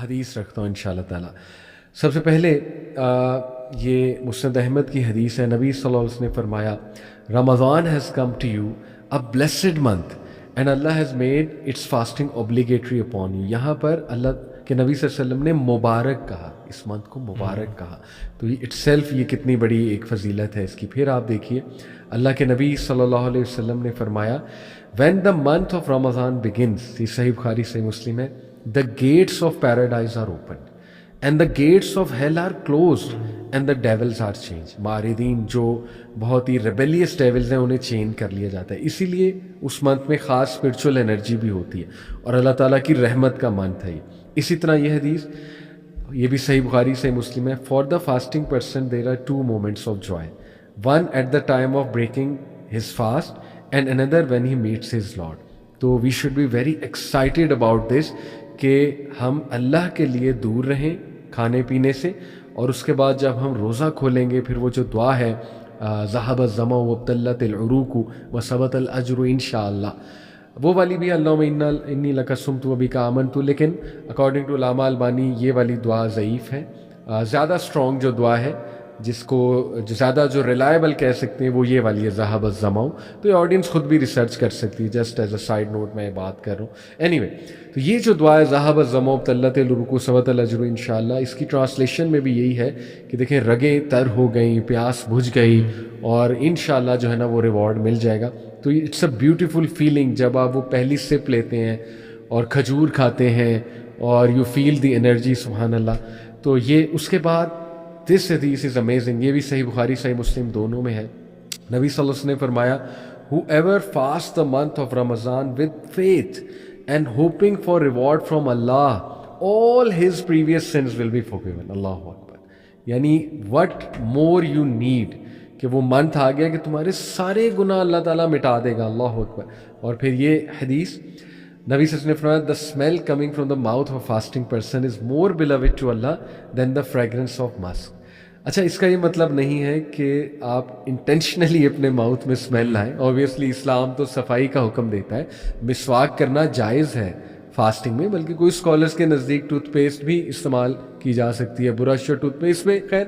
حدیث رکھتا ہوں انشاءاللہ تعالی. سب سے پہلے یہ مسند احمد کی حدیث ہے. نبی صلی اللہ علیہ وسلم نے فرمایا Ramzan has come to you a blessed month and Allah has made its fasting obligatory upon you. یہاں پر اللہ کہ نبی صلی اللہ علیہ وسلم نے مبارک کہا, اس منتھ کو مبارک کہا. تو یہ اٹ سیلف یہ کتنی بڑی ایک فضیلت ہے اس کی. پھر آپ دیکھیے اللہ کے نبی صلی اللہ علیہ وسلم نے فرمایا when the month of Ramzan begins, یہ صحیح بخاری صحیح مسلم ہے, the gates of paradise are open and the gates of hell are closed and the devils are chained. ماردین جو بہت ہی ریبیلیس ڈیولز ہیں انہیں چین کر لیا جاتا ہے. اسی لیے اس منتھ میں خاص اسپرچول انرجی بھی ہوتی ہے اور اللہ تعالیٰ کی رحمت کا منتھ ہے یہ. اسی طرح یہ حدیث یہ بھی صحیح بخاری صحیح مسلم ہے. For the fasting person there are two moments of joy, one at the time of breaking his fast and another when he meets his lord. تو we should be very excited about this کہ ہم اللہ کے لیے دور رہیں کھانے پینے سے, اور اس کے بعد جب ہم روزہ کھولیں گے پھر وہ جو دعا ہے ذہب الظمأ وابتلت العروق وثبت الاجر انشاءاللہ, وہ والی بھی اللہم انی لک صمت وبک آمنت, لیکن اکارڈنگ ٹو علامہ البانی یہ والی دعا ضعیف ہے. زیادہ اسٹرانگ جو دعا ہے جس کو زیادہ جو ریلائبل کہہ سکتے ہیں وہ یہ والی ہے ذہب الظمأ. تو یہ آڈینس خود بھی ریسرچ کر سکتی ہے, just as a side note میں بات کر رہا ہوں. اینی وے تو یہ جو دعا ہے ذہب الظمأ وابتلت العروق وثبت الاجر انشاءاللہ, اس کی ٹرانسلیشن میں بھی یہی ہے کہ دیکھیں رگیں تر ہو گئیں, پیاس بجھ گئی, اور انشاءاللہ جو ہے نا وہ ریوارڈ مل جائے گا. تو اٹس اے بیوٹیفل فیلنگ جب آپ وہ پہلی سپ لیتے ہیں اور کھجور کھاتے ہیں اور یو فیل دی انرجی, سبحان اللہ. تو یہ اس کے بعد دس حدیث از امیزنگ, یہ بھی صحیح بخاری صحیح مسلم دونوں میں ہے. نبی صلی اللہ علیہ وسلم نے فرمایا whoever fasts the month of Ramadan with faith and hoping for reward from Allah, all his previous sins will be forgiven. اللہ اکبر. یعنی what more you need, کہ وہ منتھ آ گیا کہ تمہارے سارے گناہ اللہ تعالیٰ مٹا دے گا. اللہ اکبر. اور پھر یہ حدیث نبی صلی اللہ علیہ وسلم نے فرمایا the smell coming from the mouth of a fasting person is more beloved to Allah than the fragrance of musk. اچھا, اس کا یہ مطلب نہیں ہے کہ آپ انٹینشنلی اپنے ماؤتھ میں اسمیل لائیں. اوبیسلی اسلام تو صفائی کا حکم دیتا ہے, مسواک کرنا جائز ہے فاسٹنگ میں, بلکہ کوئی اسکالرس کے نزدیک ٹوتھ پیسٹ بھی استعمال کی جا سکتی ہے, برش اور ٹوتھ پیسٹ میں خیر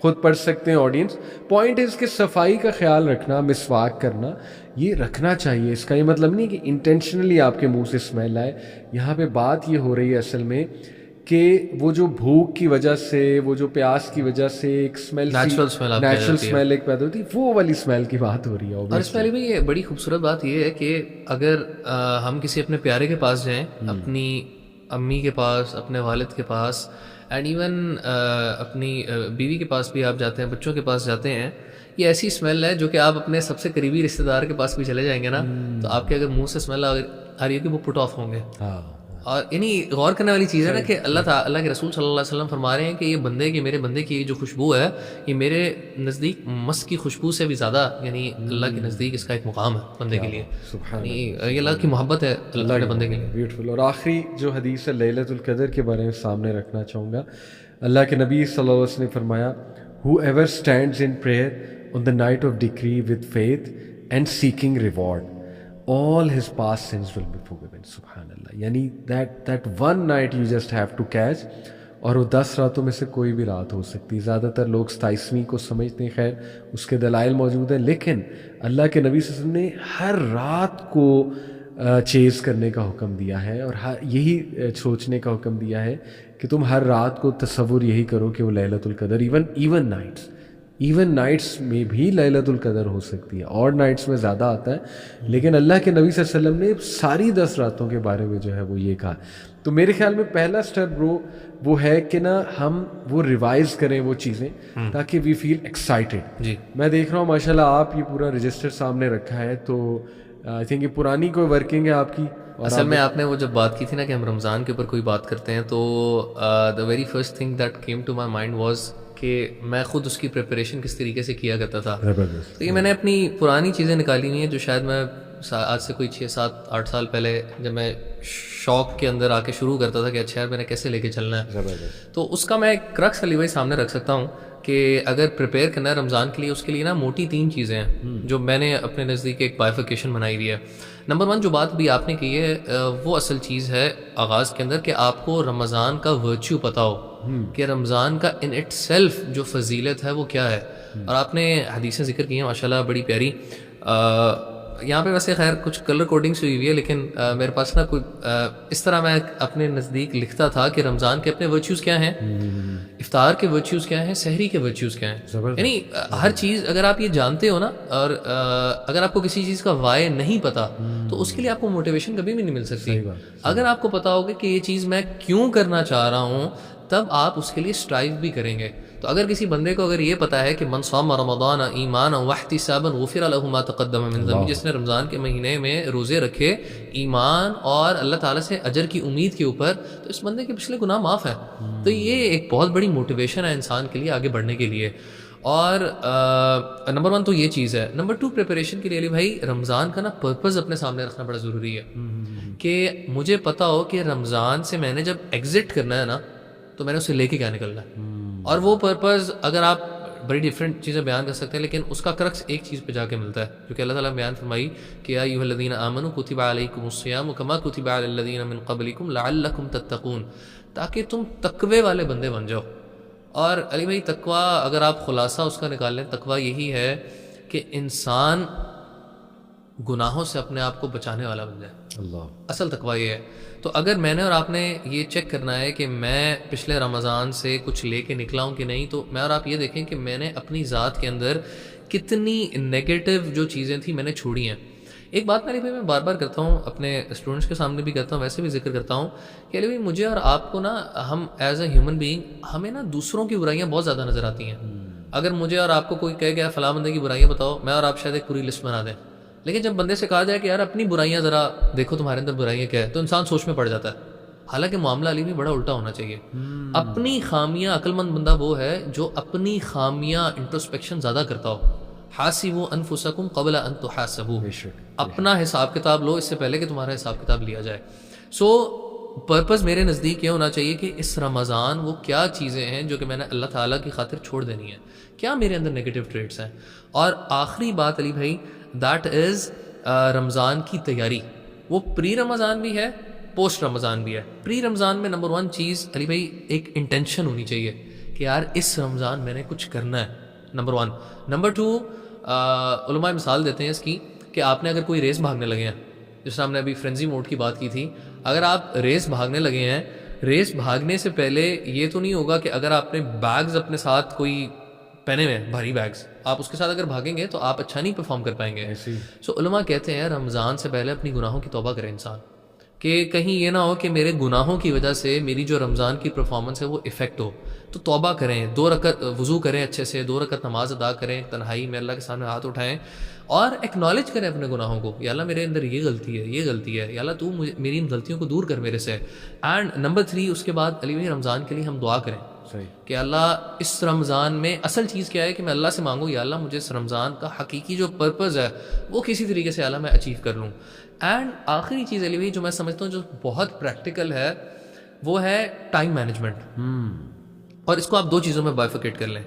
خود پڑھ سکتے ہیں آڈینس. پوائنٹ از کہ صفائی کا خیال رکھنا, مسواک کرنا یہ رکھنا چاہیے. اس کا یہ مطلب نہیں کہ انٹینشنلی آپ کے منہ سے اسمیل آئے. یہاں پہ بات یہ ہو رہی ہے اصل میں کہ وہ جو بھوک کی وجہ سے, وہ جو پیاس کی وجہ سے ایک اسمیل, نیچرل اسمیل ایک پیدا ہوتی ہے, وہ والی اسمیل کی بات ہو رہی ہے. اور اس پہلے میں یہ بڑی خوبصورت بات یہ ہے کہ اگر ہم کسی اپنے پیارے کے پاس جائیں, اپنی امی کے پاس, اپنے والد کے پاس, اینڈ ایون اپنی بیوی کے پاس بھی آپ جاتے ہیں, بچوں کے پاس جاتے ہیں, یہ ایسی اسمیل ہے جو کہ آپ اپنے سب سے قریبی رشتہ دار کے پاس بھی چلے جائیں گے نا, تو آپ کے اگر منہ سے اسمیل آ رہی ہے کہ وہ پٹ آف ہوں گے. اور یعنی غور کرنے والی چیز ہے نا کہ اللہ کے رسول صلی اللہ علیہ وسلم فرما رہے ہیں کہ یہ میرے بندے کی جو خوشبو ہے یہ میرے نزدیک مسک کی خوشبو سے بھی زیادہ, یعنی اللہ کے نزدیک اس کا ایک مقام ہے بندے کے لیے, یعنی یہ اللہ کی محبت ہے اللہ کے بندے کے لیے. بیوٹیفل. اور آخری جو حدیث ہے لیلۃ القدر کے بارے میں سامنے رکھنا چاہوں گا. اللہ کے نبی صلی اللہ علیہ وسلم نے فرمایا whoever stands in prayer on the night of decree with faith and seeking reward, all his past sins will be forgiven. سبحان اللہ. یعنی that one night you just have to catch, اور وہ 10 راتوں میں سے کوئی بھی رات ہو سکتی. زیادہ تر لوگ 27ویں کو سمجھتے ہیں, خیر اس کے دلائل موجود ہیں, لیکن اللہ کے نبی صلی اللہ علیہ وسلم نے ہر رات کو چیز کرنے کا حکم دیا ہے, اور یہی سوچنے کا حکم دیا ہے کہ تم ہر رات کو تصور یہی کرو کہ وہ لیلۃ القدر, ایون نائٹس میں بھی لیلۃ القدر ہو سکتی ہے. اور نائٹس میں زیادہ آتا ہے, لیکن اللہ کے نبی صلی اللہ علیہ وسلم نے ساری 10 راتوں کے بارے میں جو ہے وہ یہ کہا. تو میرے خیال میں پہلا اسٹیپ برو وہ ہے کہ نا ہم وہ ریوائز کریں وہ چیزیں تاکہ وی فیل ایکسائٹیڈ. جی میں دیکھ رہا ہوں ماشاء اللہ آپ یہ پورا رجسٹر سامنے رکھا ہے, تو آئی تھنک یہ پرانی کوئی ورکنگ ہے آپ کی. اصل میں آپ نے وہ جب بات کی تھی نا کہ ہم رمضان کے اوپر کوئی بات کرتے ہیں, تو the very first thing that came to my mind was کہ میں خود اس کی پریپریشن کس طریقے سے کیا کرتا تھا. تو یہ میں نے اپنی پرانی چیزیں نکالی ہوئی ہیں جو شاید میں آج سے کوئی 6 7 8 سال پہلے جب میں شوق کے اندر آ کے شروع کرتا تھا کہ اچھا یار میں نے کیسے لے کے چلنا ہے, تو اس کا میں ایک کرکس علی بھائی سامنے رکھ سکتا ہوں کہ اگر پریپیئر کرنا ہے رمضان کے لیے, اس کے لیے نا موٹی 3 چیزیں ہیں جو میں نے اپنے نزدیک ایک بائیفیکیشن بنائی ہوئی ہے. نمبر 1 جو بات بھی آپ نے کی ہے وہ اصل چیز ہے آغاز کے اندر کہ آپ کو رمضان کا ورچو پتہ ہو کہ رمضان کا ان اٹ سیلف جو فضیلت ہے وہ کیا ہے. اور آپ نے حدیثیں ذکر کی ہیں ماشاءاللہ بڑی پیاری. یہاں پہ ویسے خیر کچھ کلر کوڈنگ سے ہوئی ہوئی ہے لیکن میرے پاس نا کوئی اس طرح میں اپنے نزدیک لکھتا تھا کہ رمضان کے اپنے ورچوز کیا ہیں, افطار کے ورچوز کیا ہیں, سحری کے ورچوز کیا ہیں. یعنی ہر چیز اگر آپ یہ جانتے ہو نا, اور اگر آپ کو کسی چیز کا وائے نہیں پتا تو اس کے لیے آپ کو موٹیویشن کبھی بھی نہیں مل سکتی. اگر آپ کو پتا ہوگا کہ یہ چیز میں کیوں کرنا چاہ رہا ہوں تب آپ اس کے لیے اسٹرائیو بھی کریں گے. تو اگر کسی بندے کو اگر یہ پتا ہے کہ من صام رمضان ایمانا واحتسابا غفر له ما تقدم من ذنبه, جس نے رمضان کے مہینے میں روزے رکھے ایمان اور اللہ تعالیٰ سے اجر کی امید کے اوپر, تو اس بندے کے پچھلے گناہ معاف ہیں. تو یہ ایک بہت بڑی موٹیویشن ہے انسان کے لیے آگے بڑھنے کے لیے. اور نمبر 1 تو یہ چیز ہے. نمبر 2 پریپریشن کے لیے علی بھائی رمضان کا نا پرپز اپنے سامنے رکھنا بڑا ضروری ہے کہ مجھے پتا ہو کہ رمضان سے میں نے جب ایگزٹ کرنا ہے نا تو میں نے اسے لے کے کیا نکلنا ہے. اور وہ پرپز اگر آپ بڑی ڈفرینٹ چیزیں بیان کر سکتے ہیں لیکن اس کا کرکس ایک چیز پہ جا کے ملتا ہے جو کہ اللہ تعالیٰ نے بیان فرمائی کہ یا ایھا الذین آمنوا کتب علیکم الصیام کما کتب علی الذین من قبلکم لعلکم تتقون, تاکہ تم تقوی والے بندے بن جاؤ. اور علی بھائی تقوی اگر آپ خلاصہ اس کا نکال لیں, تقوی یہی ہے کہ انسان گناہوں سے اپنے آپ کو بچانے والا بن جائے. اللہ اصل تقوی یہ ہے. تو اگر میں نے اور آپ نے یہ چیک کرنا ہے کہ میں پچھلے رمضان سے کچھ لے کے نکلا ہوں کہ نہیں, تو میں اور آپ یہ دیکھیں کہ میں نے اپنی ذات کے اندر کتنی نگیٹو جو چیزیں تھیں میں نے چھوڑی ہیں. ایک بات میری بھائی میں بار بار کرتا ہوں, اپنے اسٹوڈنٹس کے سامنے بھی کرتا ہوں, ویسے بھی ذکر کرتا ہوں کہ علی بھائی مجھے اور آپ کو نا, ہم ایز اے ہیومن بینگ ہمیں نا دوسروں کی برائیاں بہت زیادہ نظر آتی ہیں. اگر مجھے اور آپ کو کوئی کہے کہ فلاں بندے کی برائیاں بتاؤ, میں اور آپ شاید ایک پوری لسٹ بنا دیں. لیکن جب بندے سے کہا جائے کہ یار اپنی برائیاں ذرا دیکھو تمہارے اندر برائیاں کیا ہے, تو انسان سوچ میں پڑ جاتا ہے. حالانکہ معاملہ علی بھی بڑا الٹا ہونا چاہیے. اپنی خامیاں, عقل مند بندہ وہ ہے جو اپنی خامیاں انٹروسپیکشن زیادہ کرتا ہو. حاسبوا انفسکم قبل ان تحاسبوا, اپنا حساب کتاب لو اس سے پہلے کہ تمہارا حساب کتاب لیا جائے. سو پرپز میرے نزدیک یہ ہونا چاہیے کہ اس رمضان وہ کیا چیزیں ہیں جو کہ میں نے اللہ تعالیٰ کی خاطر چھوڑ دینی ہے, کیا میرے اندر نگیٹو ٹریٹس ہیں. اور آخری بات علی بھائی دیٹ از رمضان کی تیاری. وہ پری رمضان بھی ہے, پوسٹ رمضان بھی ہے. پری رمضان میں نمبر 1 چیز علی بھائی ایک انٹینشن ہونی چاہیے کہ یار اس رمضان میں نے کچھ کرنا ہے, نمبر 1. نمبر 2 علماء مثال دیتے ہیں اس کی کہ آپ نے اگر کوئی ریس بھاگنے لگے ہیں, جس طرح ہم نے ابھی فرینزی موڈ کی بات کی تھی, اگر آپ ریس بھاگنے لگے ہیں, ریس بھاگنے سے پہلے یہ تو نہیں ہوگا کہ اگر آپ نے بیگز اپنے ساتھ کوئی پہنے ہوئے ہیں بھاری بیگز, آپ اس کے ساتھ اگر بھاگیں گے تو آپ اچھا نہیں پرفارم کر پائیں گے. سو علماء کہتے ہیں رمضان سے پہلے اپنی گناہوں کی توبہ کرے انسان, کہ کہیں یہ نہ ہو کہ میرے گناہوں کی وجہ سے میری جو رمضان کی پرفارمنس ہے وہ افیکٹ ہو. تو توبہ کریں, 2 رکعت وضو کریں اچھے سے, 2 رکعت نماز ادا کریں تنہائی میں, اللہ کے سامنے ہاتھ اٹھائیں اور ایکنالج کریں اپنے گناہوں کو. یا اللہ میرے اندر یہ غلطی ہے, یہ غلطی ہے, یا اللہ تو میری ان غلطیوں کو دور کر میرے سے. اینڈ نمبر 3 اس کے بعد علی بھائی رمضان کے لیے ہم دعا کریں کہ اللہ اس رمضان میں اصل چیز کیا ہے کہ میں اللہ سے مانگوں یا اللہ مجھے اس رمضان کا حقیقی جو پرپز ہے وہ کسی طریقے سے اللہ میں اچیو کر لوں. اینڈ آخری چیز علی بھائی جو میں سمجھتا ہوں جو بہت پریکٹیکل ہے وہ ہے ٹائم مینجمنٹ. اور اس کو آپ 2 چیزوں میں بائیفیکیٹ کر لیں.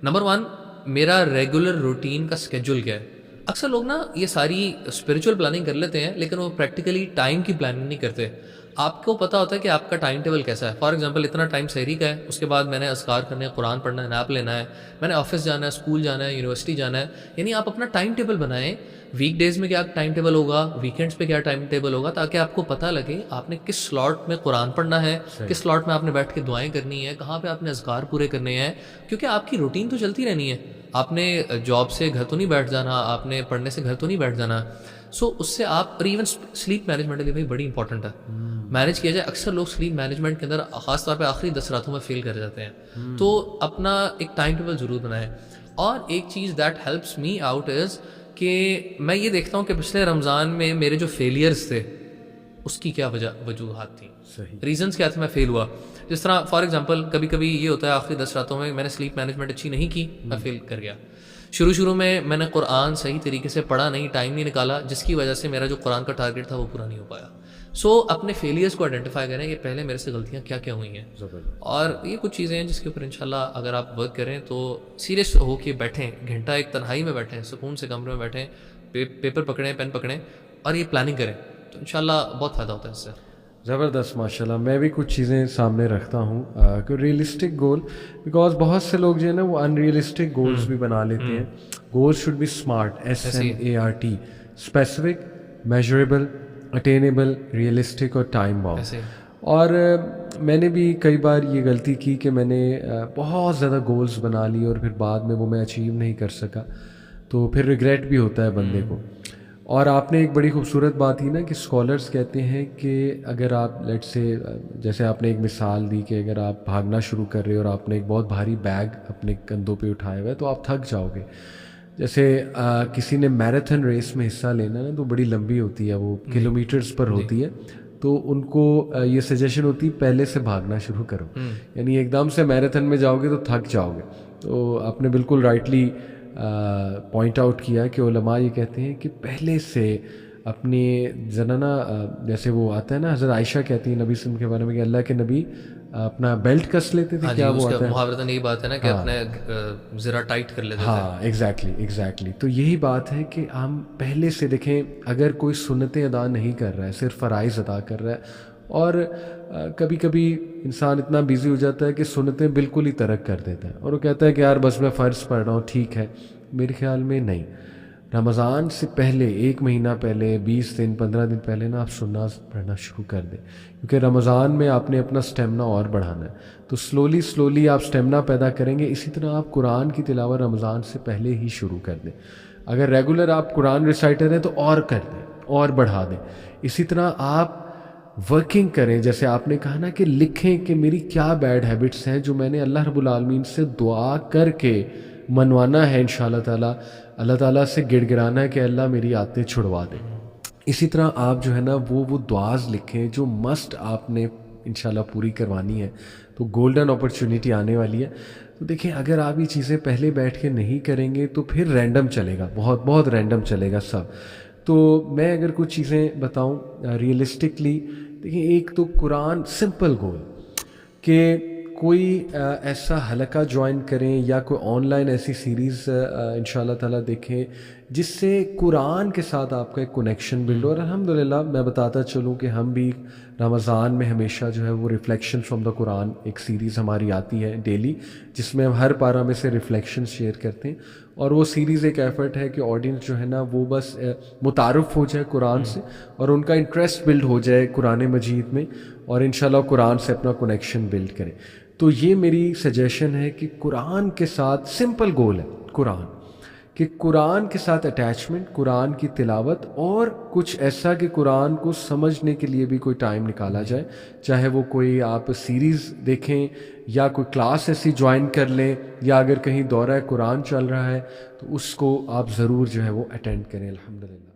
نمبر 1 میرا ریگولر روٹین کا اسکیجول کیا ہے. اکثر لوگ نا یہ ساری اسپریچول پلاننگ کر لیتے ہیں لیکن وہ پریکٹیکلی ٹائم کی پلاننگ نہیں کرتے. آپ کو پتا ہوتا ہے کہ آپ کا ٹائم ٹیبل کیسا ہے. فار ایگزامپل اتنا ٹائم سحری کا ہے, اس کے بعد میں نے اذکار کرنے, قرآن پڑھنا ہے, نیپ لینا ہے, میں نے آفس جانا ہے, اسکول جانا ہے, یونیورسٹی جانا ہے. یعنی آپ اپنا ٹائم ٹیبل بنائیں, ویک ڈیز میں کیا ٹائم ٹیبل ہوگا, ویکینڈس پہ کیا ٹائم ٹیبل ہوگا, تاکہ آپ کو پتہ لگے آپ نے کس سلاٹ میں قرآن پڑھنا ہے, کس سلاٹ میں آپ نے بیٹھ کے دعائیں کرنی ہے, کہاں پہ آپ نے اذکار پورے کرنے ہیں. کیونکہ آپ کی روٹین تو چلتی رہنی ہے, آپ نے جاب سے گھر تو نہیں بیٹھ جانا, آپ نے پڑھنے سے گھر تو نہیں بیٹھ جانا. سو اس سے آپ, اور ایون سلیپ مینجمنٹ بھی بڑی امپورٹنٹ ہے, مینیج کیا جائے. اکثر لوگ سلیپ مینجمنٹ کے اندر خاص طور پہ آخری 10 راتوں میں فیل کر جاتے ہیں. تو اپنا ایک ٹائم ٹیبل ضرور بنائیں. اور ایک چیز that helps me out is کہ میں یہ دیکھتا ہوں کہ پچھلے رمضان میں میرے جو فیلیئرس تھے اس کی کیا وجوہات تھیں, ریزنس کیا تھے میں فیل ہوا. جس طرح فار ایگزامپل کبھی کبھی یہ ہوتا ہے آخری 10 راتوں میں نے سلیپ مینجمنٹ اچھی نہیں کی, میں فیل کر گیا. شروع میں نے قرآن صحیح طریقے سے پڑھا نہیں, ٹائم نہیں نکالا, جس کی وجہ سے میرا جو قرآن کا ٹارگیٹ تھا وہ پورا نہیں ہو پایا. سو اپنے فیلیئرس کو آئیڈینٹیفائی کریں کہ پہلے میرے سے غلطیاں کیا کیا ہوئی ہیں. اور یہ کچھ چیزیں ہیں جس کے اوپر انشاءاللہ اگر آپ ورک کریں تو سیریس ہو کے بیٹھیں, گھنٹہ ایک تنہائی میں بیٹھیں, سکون سے کمرے میں بیٹھیں, پیپر پکڑیں, پین پکڑیں اور یہ پلاننگ کریں تو انشاءاللہ بہت فائدہ ہوتا ہے اس سے. زبردست ماشاءاللہ. میں بھی کچھ چیزیں سامنے رکھتا ہوں کہ ریئلسٹک گول, بیکاز بہت سے لوگ جو ہے نا وہ ان ریئلسٹک گولز بھی بنا لیتے ہیں. Goals should be smart, SMART, specific, measurable, attainable, realistic اور ٹائم باؤنڈ. ایسے اور میں نے بھی کئی بار یہ غلطی کی کہ میں نے بہت زیادہ گولز بنا لی اور پھر بعد میں وہ میں اچیو نہیں کر سکا, تو پھر ریگریٹ بھی ہوتا ہے بندے کو. اور آپ نے ایک بڑی خوبصورت بات ہی نا کہ اسکالرس کہتے ہیں کہ اگر آپ لیٹ سے, جیسے آپ نے ایک مثال دی کہ اگر آپ بھاگنا شروع کر رہے ہو اور آپ نے ایک بہت بھاری بیگ اپنے کندھوں پہ اٹھایا ہوا ہے تو آپ تھک جاؤ گے. جیسے کسی نے میراتھن ریس میں حصہ لینا نا تو بڑی لمبی ہوتی ہے, وہ کلو میٹرز پر ہوتی ہے, تو ان کو یہ سجیشن ہوتی ہے پہلے سے بھاگنا شروع کرو. یعنی ایک دم سے میراتھن میں جاؤ گے تو تھک جاؤ گے. تو آپ نے بالکل رائٹلی پوائنٹ آؤٹ کیا کہ علماء یہ کہتے ہیں کہ پہلے سے اپنی زنانہ, جیسے وہ آتا ہے نا حضرت عائشہ کہتی ہیں نبی صلی اللہ علیہ وسلم کے بارے میں کہ اللہ کے نبی اپنا بیلٹ کس لیتے تھے, کیا وہ آتا ہے محاورتاً یہی بات ہے نا کہ اپنے ذرا ٹائٹ کر لیتے تھے. ہاں ایگزیکٹلی. تو یہی بات ہے کہ ہم پہلے سے دیکھیں, اگر کوئی سنتیں ادا نہیں کر رہا ہے, صرف فرائض ادا کر رہا ہے, اور کبھی کبھی انسان اتنا بیزی ہو جاتا ہے کہ سنتیں بالکل ہی ترک کر دیتا ہے اور وہ کہتا ہے کہ یار بس میں فرض پڑھ رہا ہوں, ٹھیک ہے. میرے خیال میں نہیں, رمضان سے پہلے 1 مہینہ پہلے, 20 دن 15 دن پہلے نا آپ سنت پڑھنا شروع کر دیں, کیونکہ رمضان میں آپ نے اپنا سٹیمنا اور بڑھانا ہے. تو سلولی آپ سٹیمنا پیدا کریں گے. اسی طرح آپ قرآن کی تلاوت رمضان سے پہلے ہی شروع کر دیں. اگر ریگولر آپ قرآن ریسائٹر ہیں تو اور کر دیں اور بڑھا دیں. اسی طرح آپ ورکنگ کریں, جیسے آپ نے کہا نا کہ لکھیں کہ میری کیا بیڈ ہیبٹس ہیں جو میں نے اللہ رب العالمین سے دعا کر کے منوانا ہے انشاءاللہ تعالیٰ, اللہ تعالیٰ سے گڑ گڑانا ہے کہ اللہ میری عادتیں چھڑوا دے. اسی طرح آپ جو ہے نا وہ دعاز لکھیں جو مسٹ آپ نے انشاءاللہ پوری کروانی ہے. تو گولڈن اپرچونیٹی آنے والی ہے. تو دیکھیں اگر آپ یہ چیزیں پہلے بیٹھ کے نہیں کریں گے تو پھر رینڈم چلے گا, بہت رینڈم چلے گا سب. تو میں اگر کچھ چیزیں بتاؤں ریئلسٹکلی, دیکھیں ایک تو قرآن, سمپل گول کہ کوئی ایسا حلقہ جوائن کریں یا کوئی آن لائن ایسی سیریز انشاءاللہ تعالیٰ دیکھیں جس سے قرآن کے ساتھ آپ کا ایک کنیکشن بلڈ ہو. اور الحمدللہ میں بتاتا چلوں کہ ہم بھی رمضان میں ہمیشہ جو ہے وہ ریفلیکشن فرام دا قرآن ایک سیریز ہماری آتی ہے ڈیلی, جس میں ہم ہر پارہ میں سے ریفلیکشن شیئر کرتے ہیں. اور وہ سیریز ایک ایفرٹ ہے کہ آڈینس جو ہے نا وہ بس متعارف ہو جائے قرآن سے اور ان کا انٹرسٹ بلڈ ہو جائے قرآن مجید میں, اور انشاءاللہ قرآن سے اپنا کنیکشن بلڈ کریں. تو یہ میری سجیشن ہے کہ قرآن کے ساتھ, سمپل گول ہے قرآن, کہ قرآن کے ساتھ اٹیچمنٹ, قرآن کی تلاوت, اور کچھ ایسا کہ قرآن کو سمجھنے کے لیے بھی کوئی ٹائم نکالا جائے, چاہے وہ کوئی آپ سیریز دیکھیں یا کوئی کلاس ایسی جوائن کر لیں, یا اگر کہیں دورہ قرآن چل رہا ہے تو اس کو آپ ضرور جو ہے وہ اٹینڈ کریں. الحمدللہ.